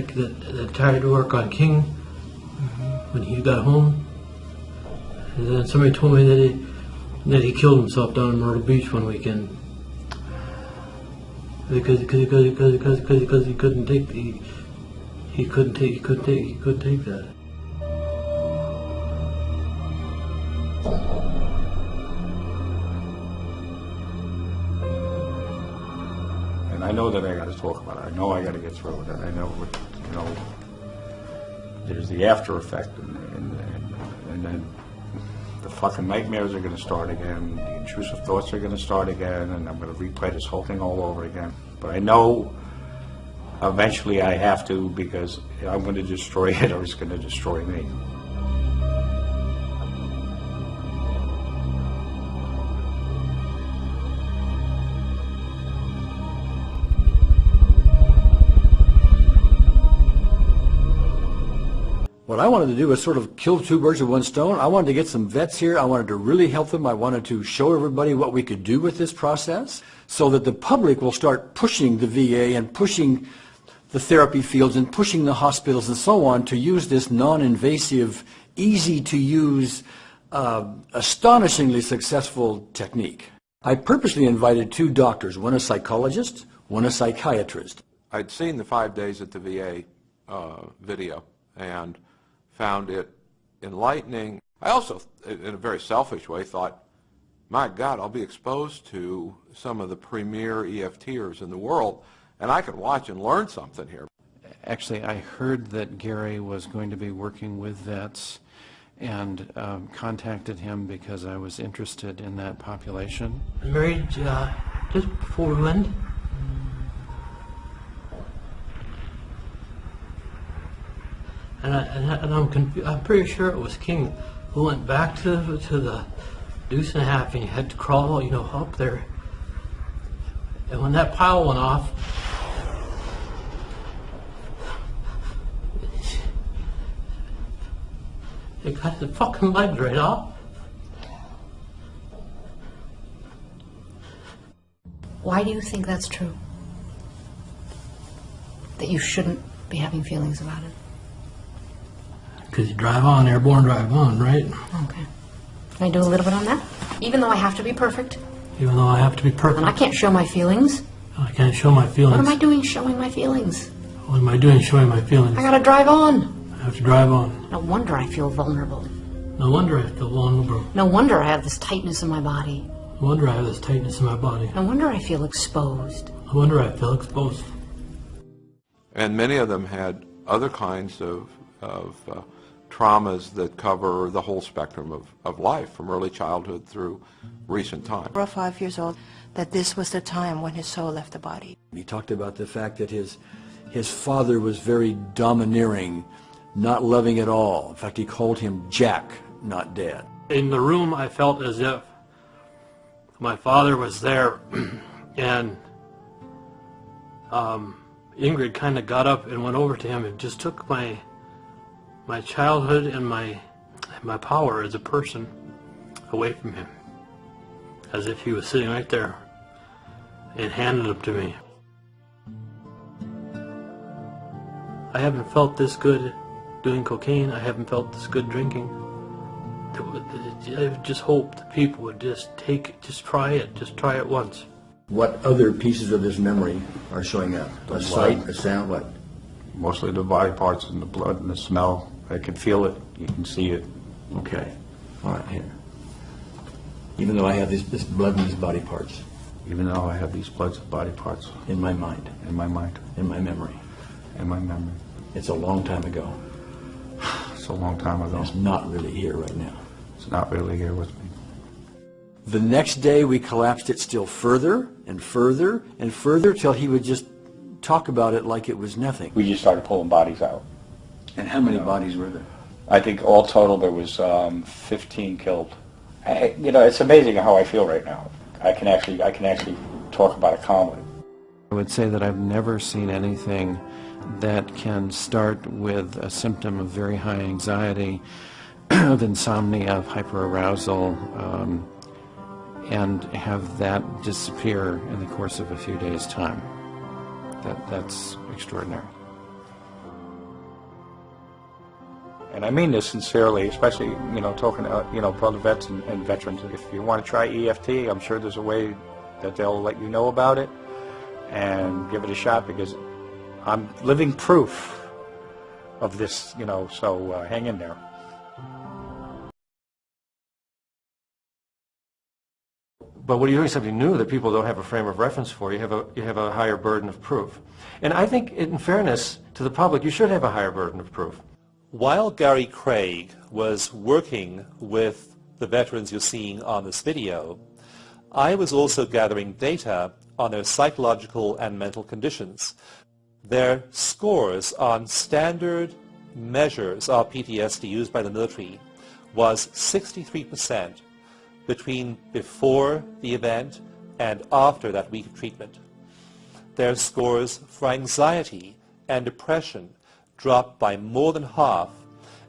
paramedic that tried to work on King when he got home. And then somebody told me that he killed himself down in Myrtle Beach one weekend because he couldn't take that. I know that I got to talk about it. I know I got to get through it. I know, there's the after effect, and then the fucking nightmares are going to start again. The intrusive thoughts are going to start again, and I'm going to replay this whole thing all over again. But I know eventually I have to, because I'm going to destroy it, or it's going to destroy me. What I wanted to do was sort of kill two birds with one stone. I wanted to get some vets here. I wanted to really help them. I wanted to show everybody what we could do with this process so that the public will start pushing the VA and pushing the therapy fields and pushing the hospitals and so on to use this non-invasive, easy-to-use, astonishingly successful technique. I purposely invited two doctors, one a psychologist, one a psychiatrist. I'd seen the 5 days at the VA video and found it enlightening. I also, in a very selfish way, thought, my God, I'll be exposed to some of the premier EFTers in the world, and I can watch and learn something here. Actually, I heard that Gary was going to be working with vets and contacted him because I was interested in that population. I married just before we went. And I'm confused. I'm pretty sure it was King who went back to the deuce and a half, and you had to crawl, up there. And when that pile went off, it got the fucking legs right off. Why do you think that's true? That you shouldn't be having feelings about it? Because you drive on, airborne drive on, right? Okay. Can I do a little bit on that? Even though I have to be perfect. Even though I have to be perfect. And I can't show my feelings. I can't show my feelings. What am I doing showing my feelings? What am I doing showing my feelings? I gotta drive on. I have to drive on. No wonder I feel vulnerable. No wonder I feel vulnerable. No wonder I have this tightness in my body. No wonder I have this tightness in my body. No wonder I feel exposed. No wonder I feel exposed. And many of them had other kinds of traumas that cover the whole spectrum of life, from early childhood through recent time. 4 or 5 years old, that this was the time when his soul left the body. He talked about the fact that his father was very domineering, not loving at all. In fact, he called him Jack, not Dad. In the room, I felt as if my father was there, and Ingrid kind of got up and went over to him and just took my childhood and my power as a person away from him, as if he was sitting right there, and handed them to me. I haven't felt this good doing cocaine. I haven't felt this good drinking. I just hope the people would just try it once. What other pieces of his memory are showing up? A sight, a sound, what? Mostly the body parts and the blood and the smell. I can feel it. You can see it. Okay. All right, here. Even though I have this blood in these body parts. Even though I have these bloods and body parts. In my mind. In my mind. In my memory. In my memory. It's a long time ago. It's a long time ago. It's not really here right now. It's not really here with me. The next day we collapsed it still further and further and further till he would just talk about it like it was nothing. We just started pulling bodies out. And how many bodies were there? I think all total there was 15 killed. It's amazing how I feel right now. I can actually talk about it calmly. I would say that I've never seen anything that can start with a symptom of very high anxiety, of insomnia, of hyperarousal, and have that disappear in the course of a few days' time. That's extraordinary. And I mean this sincerely, especially, talking to, brother vets and veterans. If you want to try EFT, I'm sure there's a way that they'll let you know about it and give it a shot, because I'm living proof of this, so hang in there. But when you're doing something new that people don't have a frame of reference for, you have a higher burden of proof. And I think, in fairness to the public, you should have a higher burden of proof. While Gary Craig was working with the veterans you're seeing on this video, I was also gathering data on their psychological and mental conditions. Their scores on standard measures of PTSD used by the military was 63% between before the event and after that week of treatment. Their scores for anxiety and depression dropped by more than half,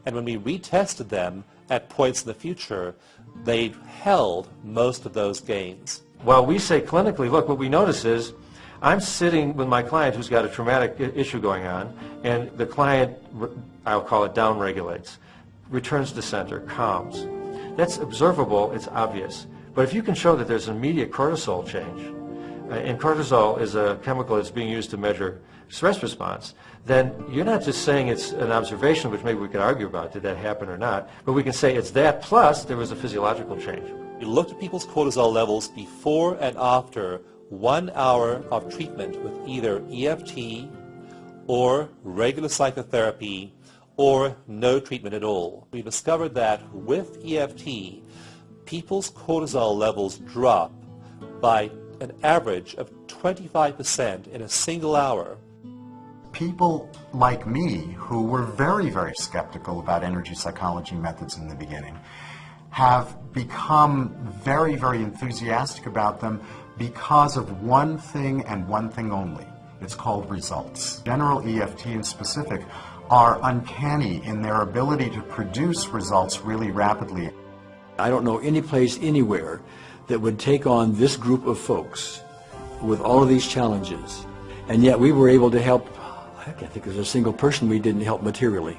and when we retested them at points in the future, they held most of those gains. Well, we say clinically, look, what we notice is I'm sitting with my client who's got a traumatic issue going on, and the client, I'll call it downregulates, returns to center, calms. That's observable, it's obvious. But if you can show that there's an immediate cortisol change, and cortisol is a chemical that's being used to measure stress response, then you're not just saying it's an observation, which maybe we could argue about, did that happen or not, but we can say it's that plus there was a physiological change. We looked at people's cortisol levels before and after 1 hour of treatment with either EFT or regular psychotherapy or no treatment at all. We discovered that with EFT, people's cortisol levels drop by an average of 25% in a single hour. People like me, who were very, very skeptical about energy psychology methods in the beginning, have become very, very enthusiastic about them because of one thing and one thing only. It's called results. General EFT in specific are uncanny in their ability to produce results really rapidly. I don't know any place anywhere that would take on this group of folks with all of these challenges, and yet we were able to help. I can't think there's a single person we didn't help materially.